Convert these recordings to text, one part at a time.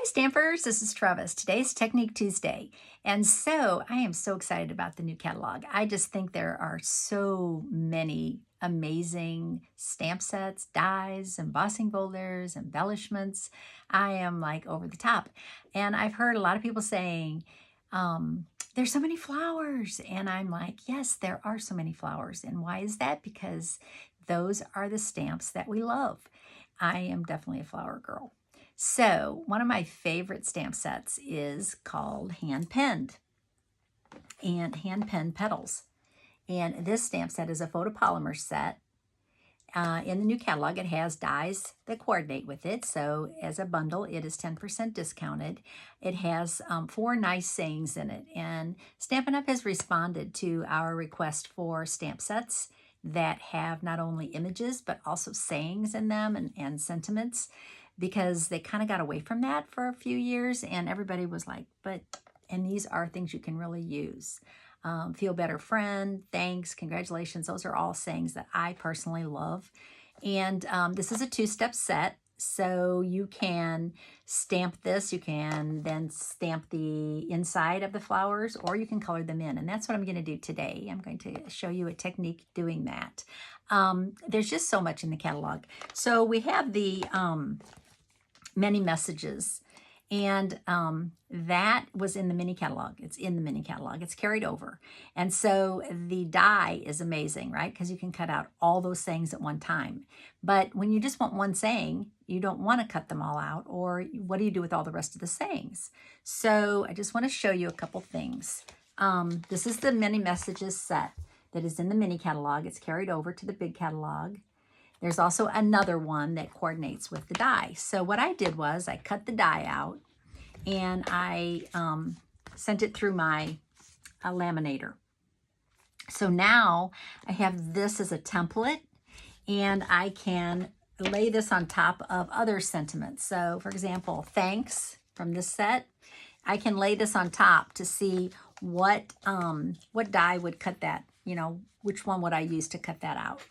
Hi Stampers, this is Trevis. Today's Technique Tuesday. And so I am so excited about the new catalog. I just think there are so many amazing stamp sets, dies, embossing folders, embellishments. I am like over the top. And I've heard a lot of people saying, there's so many flowers. And I'm like, yes, there are so many flowers. And why is that? Because those are the stamps that we love. I am definitely a flower girl. So one of my favorite stamp sets is called Hand Penned and Hand Penned Petals. And this stamp set is a photopolymer set. In the new catalog, it has dies that coordinate with it. So as a bundle, it is 10% discounted. It has 4 nice sayings in it. And Stampin' Up! Has responded to our request for stamp sets that have not only images, but also sayings in them and sentiments, because they kind of got away from that for a few years, and everybody was like, and these are things you can really use. Feel better friend, thanks, congratulations. Those are all sayings that I personally love. And this is a 2-step set. So you can stamp this, you can then stamp the inside of the flowers, or you can color them in. And that's what I'm going to do today. I'm going to show you a technique doing that. There's just so much in the catalog. So we have the many messages, and that was in the mini catalog. It's in the mini catalog. It's carried over. And so the die is amazing, right? Because you can cut out all those sayings at one time. But when you just want one saying, you don't want to cut them all out, or what do you do with all the rest of the sayings? So I just want to show you a couple things. This is the many messages set that is in the mini catalog. It's carried over to the big catalog. There's also another one that coordinates with the die. So what I did was I cut the die out and I sent it through my laminator. So now I have this as a template, and I can lay this on top of other sentiments. So for example, thanks from this set, I can lay this on top to see what die would cut that, which one would I use to cut that out.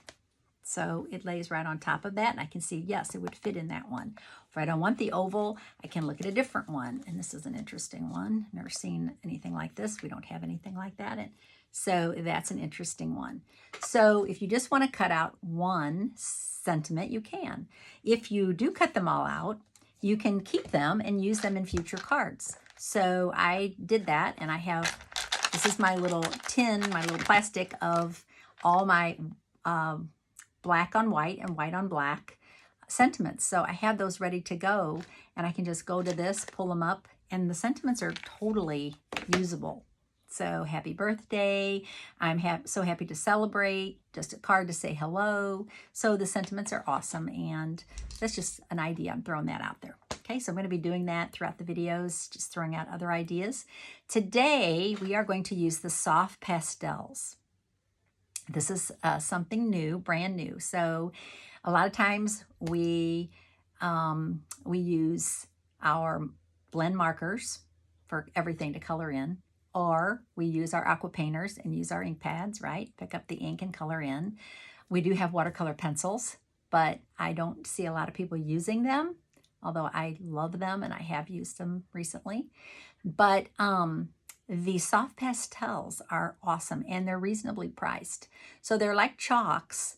So it lays right on top of that, and I can see, yes, it would fit in that one. If I don't want the oval, I can look at a different one. And this is an interesting one. Never seen anything like this. We don't have anything like that. And so that's an interesting one. So if you just want to cut out one sentiment, you can. If you do cut them all out, you can keep them and use them in future cards. So I did that, and I have, this is my little tin, my little plastic of all my black on white and white on black sentiments. So I have those ready to go, and I can just go to this, pull them up, and the sentiments are totally usable. So happy birthday, I'm so happy to celebrate, just a card to say hello. So the sentiments are awesome, and that's just an idea. I'm throwing that out there. Okay, so I'm going to be doing that throughout the videos, just throwing out other ideas. Today, we are going to use the Soft Pastels. This is something new, brand new. So a lot of times we use our blend markers for everything to color in, or we use our aqua painters and use our ink pads, right? Pick up the ink and color in. We do have watercolor pencils, but I don't see a lot of people using them, although I love them and I have used them recently. But the Soft Pastels are awesome, and they're reasonably priced. So they're like chalks.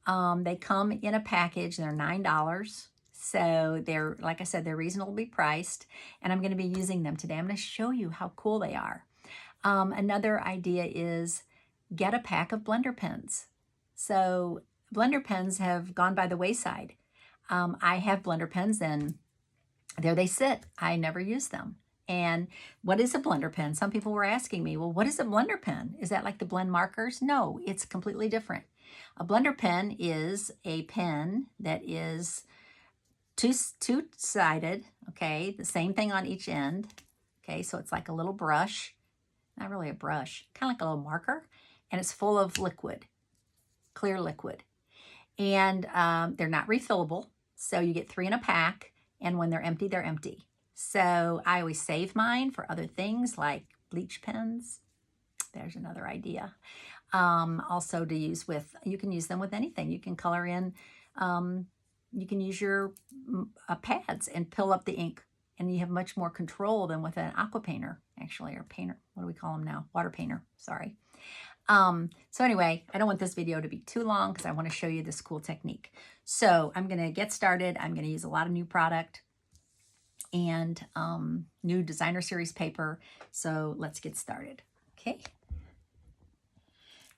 They come in a package. They're $9. So they're, like I said, they're reasonably priced, and I'm going to be using them today. I'm going to show you how cool they are. Another idea is get a pack of blender pens. So blender pens have gone by the wayside. I have blender pens, and there they sit. I never use them. And what is a blender pen? Some people were asking me, well, what is a blender pen? Is that like the blend markers? No, it's completely different. A blender pen is a pen that is two-sided, okay? The same thing on each end, okay? So it's like a little brush, not really a brush, kind of like a little marker, and it's full of liquid, clear liquid. And they're not refillable, so you get 3 in a pack, and when they're empty, they're empty. So I always save mine for other things like bleach pens. There's another idea. Also to use with, you can use them with anything. You can color in, you can use your pads and fill up the ink and you have much more control than with an aqua painter, actually, or painter. What do we call them now? Water painter, sorry. So anyway, I don't want this video to be too long because I want to show you this cool technique. So I'm going to get started. I'm going to use a lot of new product and new designer series paper. So let's get started. Okay.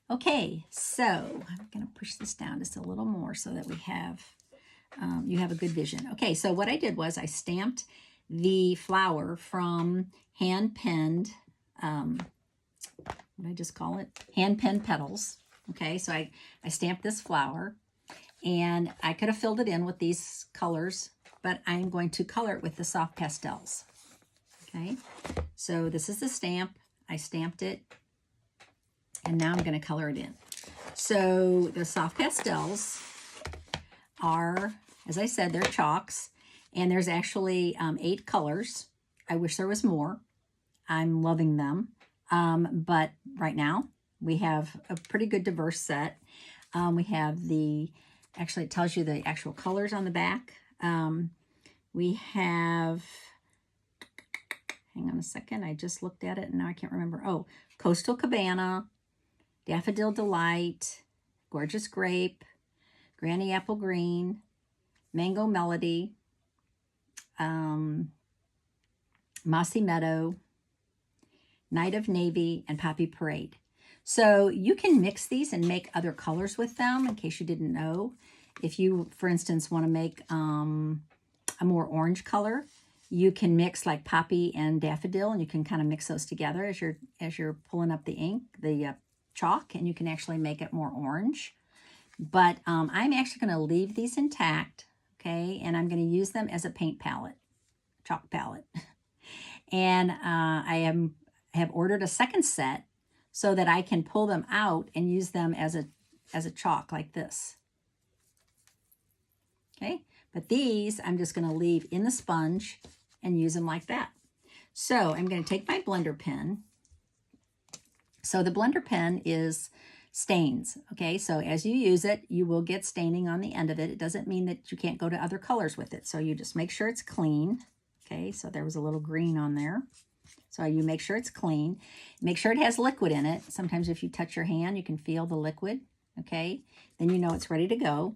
Okay, so I'm going to push this down just a little more so that we have, you have a good vision. Okay, so what I did was I stamped the flower from hand-penned, what did I just call it? Hand-penned petals. Okay, so I stamped this flower, and I could have filled it in with these colors, but I'm going to color it with the Soft Pastels. Okay, so this is the stamp. I stamped it. And now I'm going to color it in. So the Soft Pastels are, as I said, they're chalks. And there's actually 8 colors. I wish there was more. I'm loving them. But right now, we have a pretty good diverse set. We have the, actually it tells you the actual colors on the back. We have, hang on a second, I just looked at it and now I can't remember. Oh, Coastal Cabana, Daffodil Delight, Gorgeous Grape, Granny Apple Green, Mango Melody, Mossy Meadow, Night of Navy, and Poppy Parade. So you can mix these and make other colors with them, in case you didn't know. If you, for instance, want to make a more orange color, you can mix like Poppy and Daffodil, and you can kind of mix those together as you're pulling up the ink, the chalk, and you can actually make it more orange. But I'm actually going to leave these intact, okay, and I'm going to use them as a paint palette, chalk palette. And I have ordered a second set so that I can pull them out and use them as a chalk like this. Okay, but these I'm just going to leave in the sponge and use them like that. So I'm going to take my blender pen. So the blender pen is stains, okay? So as you use it, you will get staining on the end of it. It doesn't mean that you can't go to other colors with it. So you just make sure it's clean, okay? So there was a little green on there. So you make sure it's clean. Make sure it has liquid in it. Sometimes if you touch your hand, you can feel the liquid, okay? Then you know it's ready to go.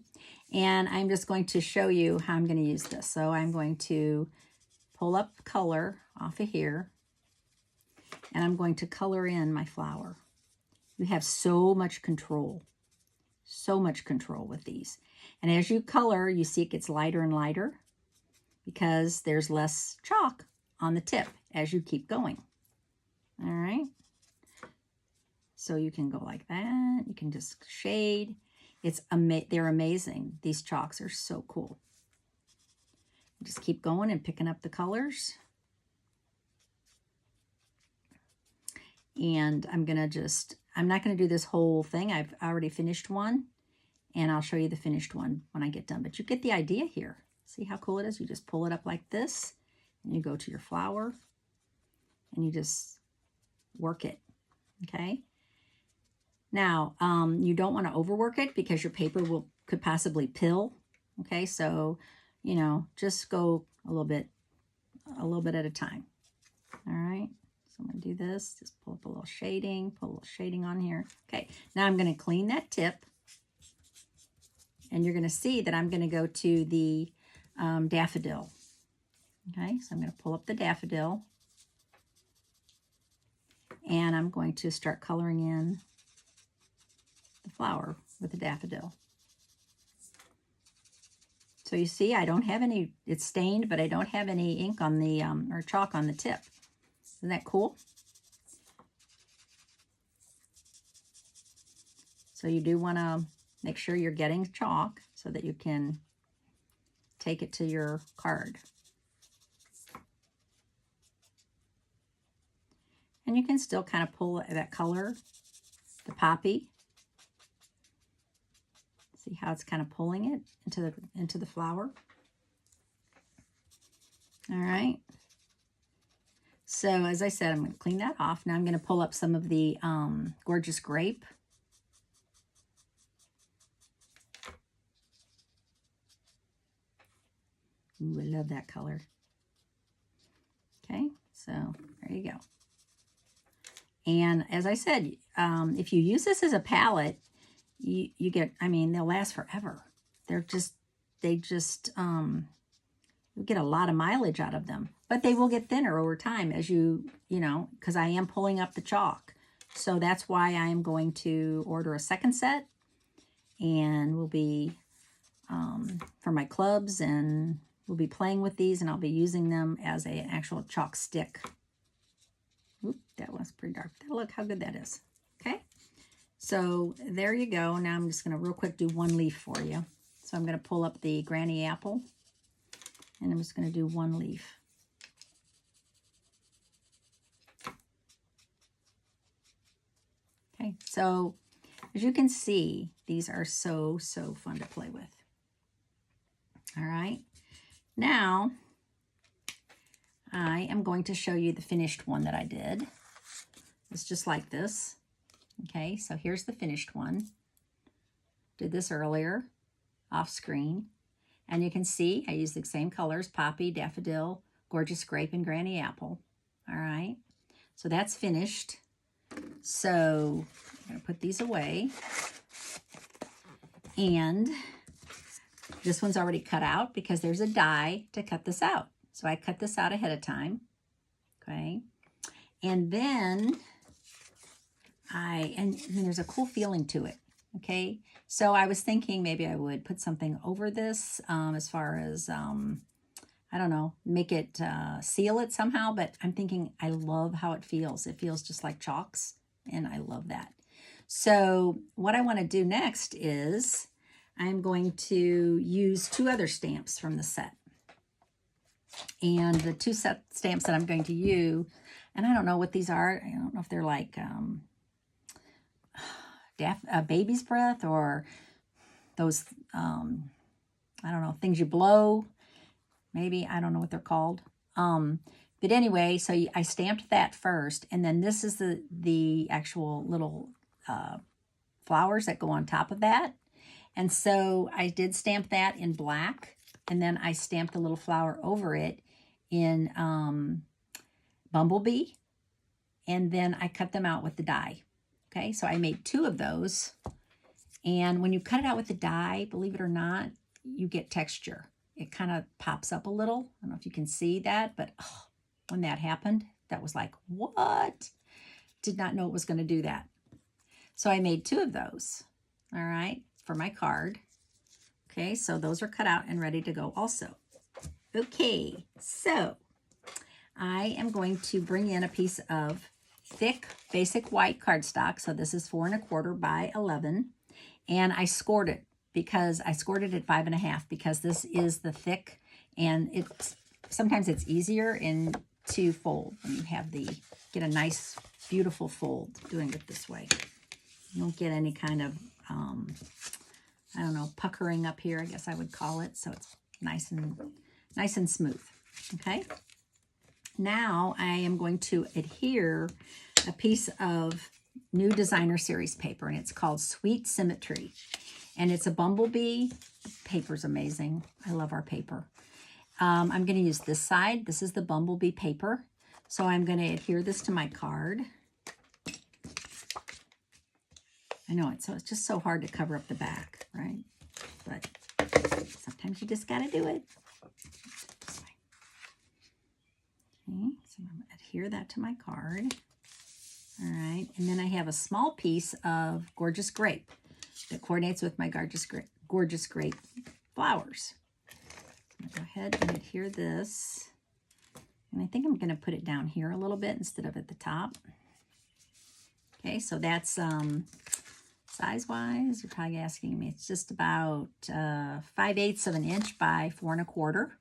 And I'm just going to show you how I'm going to use this. So I'm going to pull up color off of here. And I'm going to color in my flower. You have so much control with these. And as you color, you see it gets lighter and lighter because there's less chalk on the tip as you keep going. All right. So you can go like that. You can just shade. They're amazing. These chalks are so cool. Just keep going and picking up the colors. And I'm not going to do this whole thing. I've already finished one, and I'll show you the finished one when I get done. But you get the idea here. See how cool it is? You just pull it up like this, and you go to your flower, and you just work it, okay? Now, you don't want to overwork it because your paper could possibly pill, okay? So, you know, just go a little bit at a time, all right? I'm going to do this, just pull up a little shading, on here. Okay, now I'm going to clean that tip. And you're going to see that I'm going to go to the daffodil. Okay, so I'm going to pull up the daffodil. And I'm going to start coloring in the flower with the daffodil. So you see, I don't have any, it's stained, but I don't have any ink on the, or chalk on the tip. Isn't that cool? So you do want to make sure you're getting chalk so that you can take it to your card. And you can still kind of pull that color, the poppy. See how it's kind of pulling it into the flower. All right. So as I said, I'm going to clean that off. Now I'm going to pull up some of the Gorgeous Grape. Ooh, I love that color. So there you go. And as I said, if you use this as a palette, you get, I mean, they'll last forever. You get a lot of mileage out of them, but they will get thinner over time as you know, because I am pulling up the chalk. So that's why I am going to order a second set, and we'll be, for my clubs, and we'll be playing with these, and I'll be using them as an actual chalk stick. Oop, that was pretty dark. Look how good that is. Okay, so there you go. Now I'm just going to real quick do one leaf for you. So I'm going to pull up the Granny Apple, and I'm just going to do one leaf. Okay, so as you can see, these are so fun to play with. All right, now I am going to show you the finished one that I did. It's just like this. Okay, so here's the finished one. Did this earlier off screen. And you can see I used the same colors, Poppy, Daffodil, Gorgeous Grape, and Granny Apple. All right, so that's finished. So I'm going to put these away. And this one's already cut out because there's a die to cut this out. So I cut this out ahead of time. Okay, and then there's a cool feeling to it. Okay, so I was thinking maybe I would put something over this as far as, I don't know, make it, seal it somehow, but I'm thinking I love how it feels. It feels just like chalks, and I love that. So what I want to do next is I'm going to use two other stamps from the set. And the two stamps that I'm going to use, and I don't know what these are. I don't know if they're like, baby's breath, or those, I don't know, things you blow. Maybe, I don't know what they're called. But anyway, so I stamped that first, and then this is the actual little flowers that go on top of that. And so I did stamp that in black, and then I stamped a little flower over it in Bumblebee, and then I cut them out with the die. Okay, so I made two of those, and when you cut it out with the die, believe it or not, you get texture. It kind of pops up a little. I don't know if you can see that, but when that happened, that was like, what? Did not know it was going to do that. So I made two of those, all right, for my card. Okay, so those are cut out and ready to go also. Okay, so I am going to bring in a piece of thick basic white cardstock. So this is 4 1/4 by 11, and I scored it because I scored it at 5 1/2 because this is the thick, and sometimes it's easier to fold when you have get a nice beautiful fold doing it this way. You don't get any kind of I don't know, puckering up here, I guess I would call it. So it's nice and smooth. Okay. Now I am going to adhere a piece of new designer series paper, and it's called Sweet Symmetry, and it's a Bumblebee. Paper's amazing. I love our paper. I'm going to use this side. This is the Bumblebee paper, so I'm going to adhere this to my card. I know it's just so hard to cover up the back, right? But sometimes you just got to do it. Okay, so I'm going to adhere that to my card. All right, and then I have a small piece of Gorgeous Grape that coordinates with my Gorgeous Grape flowers. I'm going to go ahead and adhere this. And I think I'm going to put it down here a little bit instead of at the top. Okay, so that's size-wise, you're probably asking me, it's just about 5/8 of an inch by 4 1/4.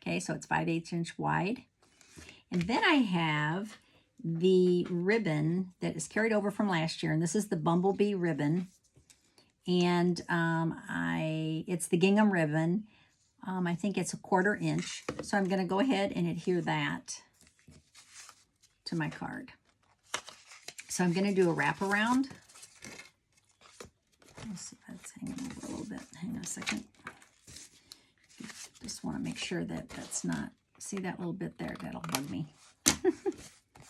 Okay, so it's 5/8 inch wide. And then I have the ribbon that is carried over from last year, and this is the Bumblebee Ribbon. And it's the gingham ribbon. I think it's 1/4 inch. So I'm going to go ahead and adhere that to my card. So I'm going to do a wraparound. Let's see if that's hanging over a little bit. Hang on a second. Just want to make sure that that's not, see that little bit there? That'll bug me.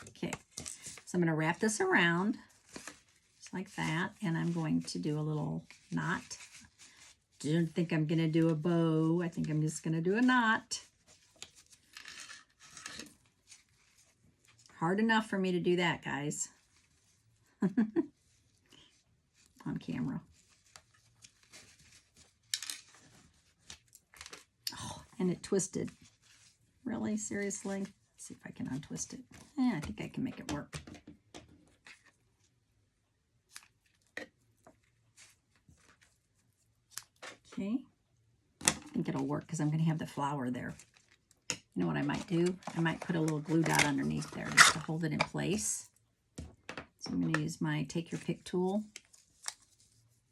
Okay, so I'm going to wrap this around just like that, and I'm going to do a little knot. Don't think I'm going to do a bow. I think I'm just going to do a knot. Hard enough for me to do that, guys. On camera. Oh, and it twisted. Really? Seriously? Let's see if I can untwist it. I think I can make it work. Okay. I think it'll work because I'm going to have the flower there. You know what I might do? I might put a little glue dot underneath there just to hold it in place. So I'm going to use my take your pick tool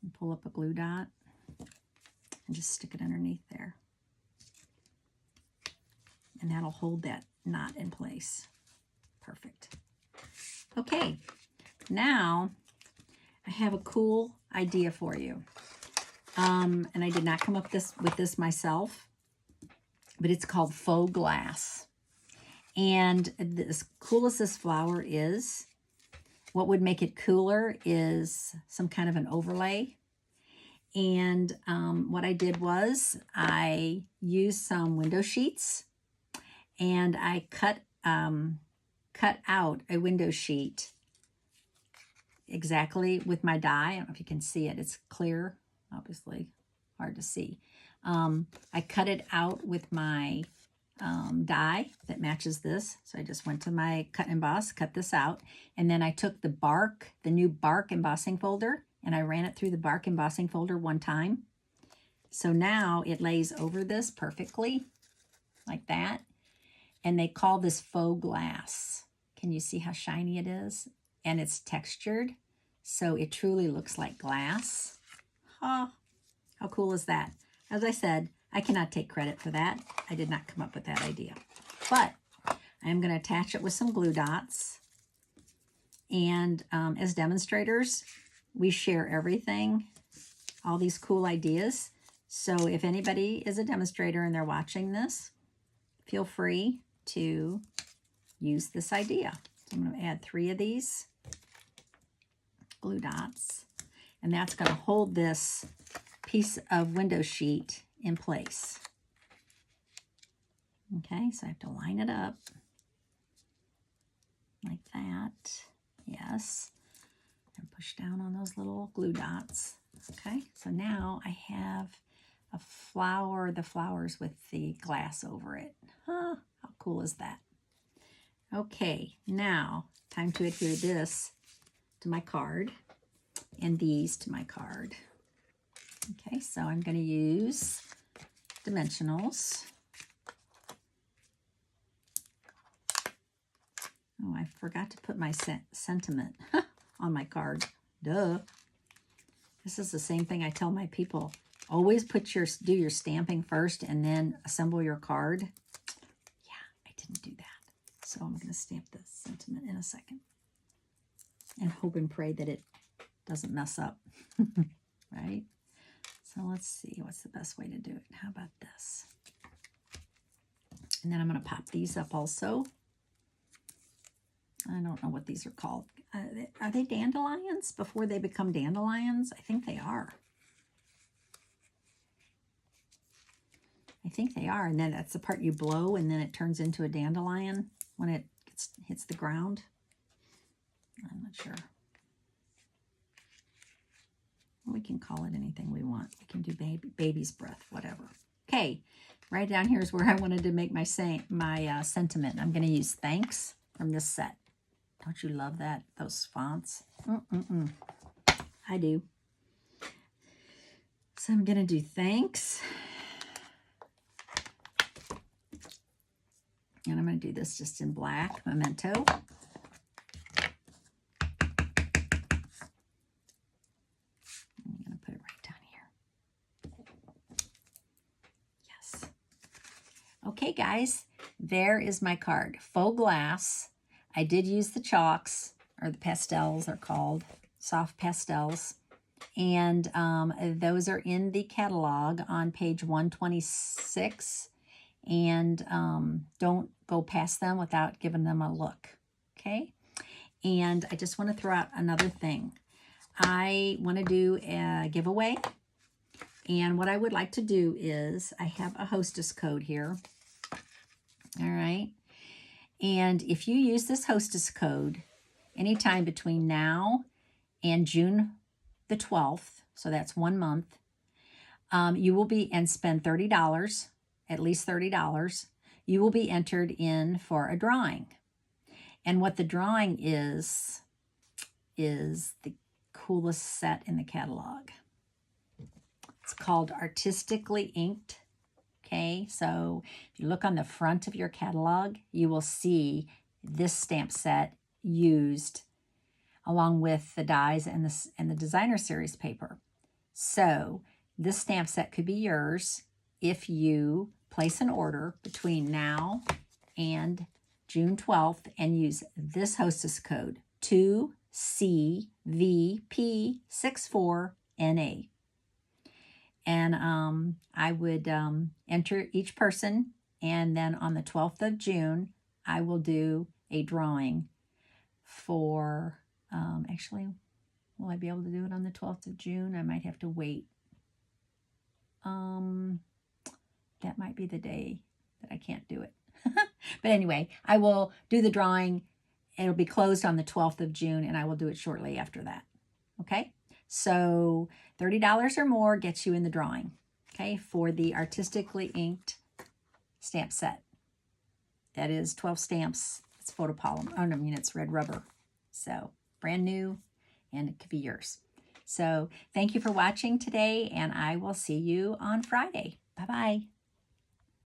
and pull up a glue dot and just stick it underneath there. And that'll hold that knot in place. Perfect. Okay, now I have a cool idea for you. And I did not come up with this myself, but it's called Faux glass. And as cool as this flower is, what would make it cooler is some kind of an overlay. And what I did was I used some window sheets, and I cut out a window sheet exactly with my die. I don't know if you can see it. It's clear, obviously hard to see. I cut it out with my die that matches this. So I just went to my cut and emboss, cut this out, and then I took the bark, the new bark embossing folder, and I ran it through the bark embossing folder one time. So now it lays over this perfectly, like that. And they call this faux glass. Can you see how shiny it is? And it's textured, so it truly looks like glass. Oh, how cool is that? As I said, I cannot take credit for that. I did not come up with that idea. But I am going to attach it with some glue dots. And as demonstrators, we share everything, all these cool ideas. So if anybody is a demonstrator and they're watching this, feel free to use this idea. So I'm going to add 3 of these glue dots, and that's going to hold this piece of window sheet in place. Okay, so I have to line it up like that. Yes, and push down on those little glue dots. Okay, so now I have a flower, the flowers with the glass over it. Huh, how cool is that? Okay, now time to adhere this to my card and these to my card. Okay, so I'm going to use dimensionals. Oh, I forgot to put my sentiment on my card. Duh. This is the same thing I tell my people. Always do your stamping first and then assemble your card. Yeah, I didn't do that. So I'm going to stamp the sentiment in a second and hope and pray that it doesn't mess up, right? So let's see, what's the best way to do it? How about this? And then I'm going to pop these up also. I don't know what these are called. Are they dandelions before they become dandelions? I think they are. I think they are. And then that's the part you blow, and then it turns into a dandelion when it hits the ground. I'm not sure. We can call it anything we want. We can do baby's breath, whatever. Okay, right down here is where I wanted to make my sentiment. I'm going to use thanks from this set. Don't you love that? Those fonts? I do. So I'm going to do thanks. And I'm going to do this just in black, memento. I'm going to put it right down here. Yes. Okay, guys, there is my card. Faux glass. I did use the chalks, or the pastels are called, soft pastels. And those are in the catalog on page 126. and don't go past them without giving them a look, okay? And I just want to throw out another thing. I want to do a giveaway, and what I would like to do is I have a hostess code here, all right? And if you use this hostess code anytime between now and June the 12th, so that's 1 month, you will be, and spend $30, at least $30, you will be entered in for a drawing. And what the drawing is the coolest set in the catalog. It's called Artistically Inked. Okay, so if you look on the front of your catalog, you will see this stamp set used along with the dies and the designer series paper. So this stamp set could be yours if you place an order between now and June 12th and use this hostess code 2CVP64NA. And I would enter each person, and then on the 12th of June, I will do a drawing for, actually, will I be able to do it on the 12th of June? I might have to wait. That might be the day that I can't do it. But anyway, I will do the drawing. It'll be closed on the 12th of June, and I will do it shortly after that. Okay? So $30 or more gets you in the drawing, okay, for the Artistically Inked stamp set. That is 12 stamps. It's photopolymer. Oh, no, I mean, it's red rubber. So brand new, and it could be yours. So thank you for watching today, and I will see you on Friday. Bye-bye.